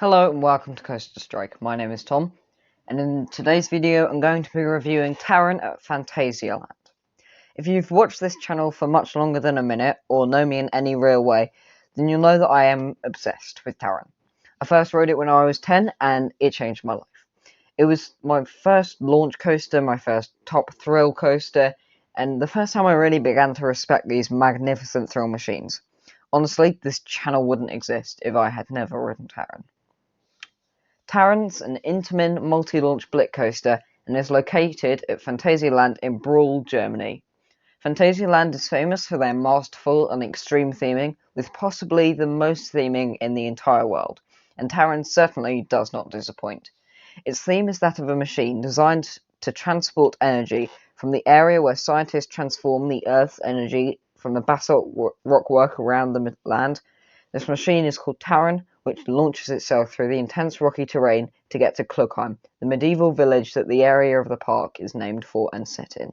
Hello and welcome to Coaster Strike. My name is Tom, and in today's video I'm going to be reviewing Taron at Phantasialand. If you've watched this channel for much longer than a minute, or know me in any real way, then you'll know that I am obsessed with Taron. I first rode it when I was 10, and it changed my life. It was my first launch coaster, my first top thrill coaster, and the first time I really began to respect these magnificent thrill machines. Honestly, this channel wouldn't exist if I had never ridden Taron. Taron's an Intamin multi-launch blick coaster and is located at Phantasialand in Brühl, Germany. Phantasialand is famous for their masterful and extreme theming, with possibly the most theming in the entire world, and Taron certainly does not disappoint. Its theme is that of a machine designed to transport energy from the area where scientists transform the Earth's energy from the basalt rockwork around the land. This machine is called Taron, which launches itself through the intense rocky terrain to get to Klugheim, the medieval village that the area of the park is named for and set in.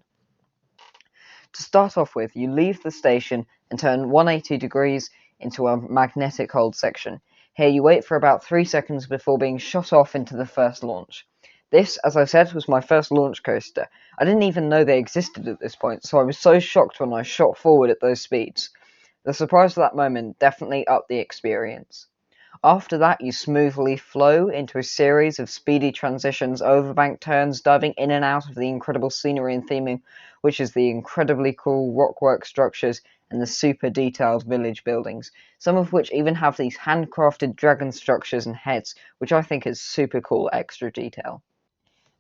To start off with, you leave the station and turn 180 degrees into a magnetic hold section. Here you wait for about 3 seconds before being shot off into the first launch. This, as I said, was my first launch coaster. I didn't even know they existed at this point, so I was so shocked when I shot forward at those speeds. The surprise of that moment definitely upped the experience. After that, you smoothly flow into a series of speedy transitions, overbank turns, diving in and out of the incredible scenery and theming, which is the incredibly cool rockwork structures and the super detailed village buildings, some of which even have these handcrafted dragon structures and heads, which I think is super cool extra detail.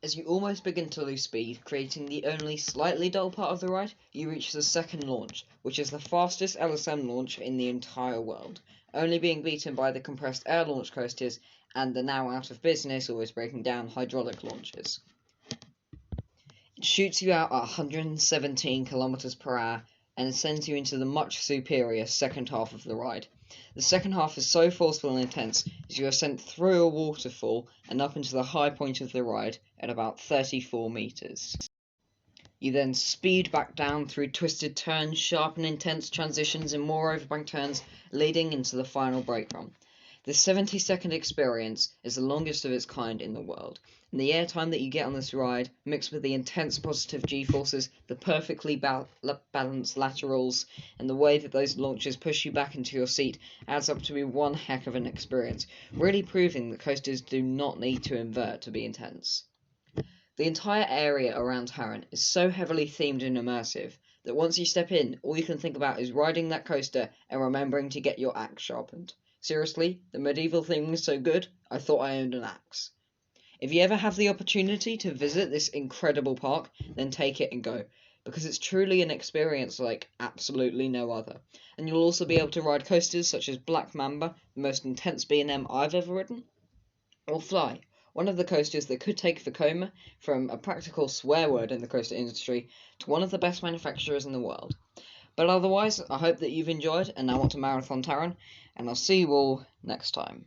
As you almost begin to lose speed, creating the only slightly dull part of the ride, you reach the second launch, which is the fastest LSM launch in the entire world, only being beaten by the compressed air launch coasters and the now out of business, always breaking down hydraulic launches. It shoots you out at 117 km per hour and sends you into the much superior second half of the ride. The second half is so forceful and intense as you are sent through a waterfall and up into the high point of the ride at about 34 meters. You then speed back down through twisted turns, sharp and intense transitions and more overbank turns, leading into the final brake run. This 70-second experience is the longest of its kind in the world, and the airtime that you get on this ride, mixed with the intense positive G-forces, the perfectly balanced laterals, and the way that those launches push you back into your seat, adds up to be one heck of an experience, really proving that coasters do not need to invert to be intense. The entire area around Taron is so heavily themed and immersive that once you step in, all you can think about is riding that coaster and remembering to get your axe sharpened. Seriously, the medieval theme is so good, I thought I owned an axe. If you ever have the opportunity to visit this incredible park, then take it and go, because it's truly an experience like absolutely no other. And you'll also be able to ride coasters such as Black Mamba, the most intense B&M I've ever ridden, or Fly, one of the coasters that could take Vekoma from a practical swear word in the coaster industry to one of the best manufacturers in the world. But otherwise, I hope that you've enjoyed and now want to marathon Taron, and I'll see you all next time.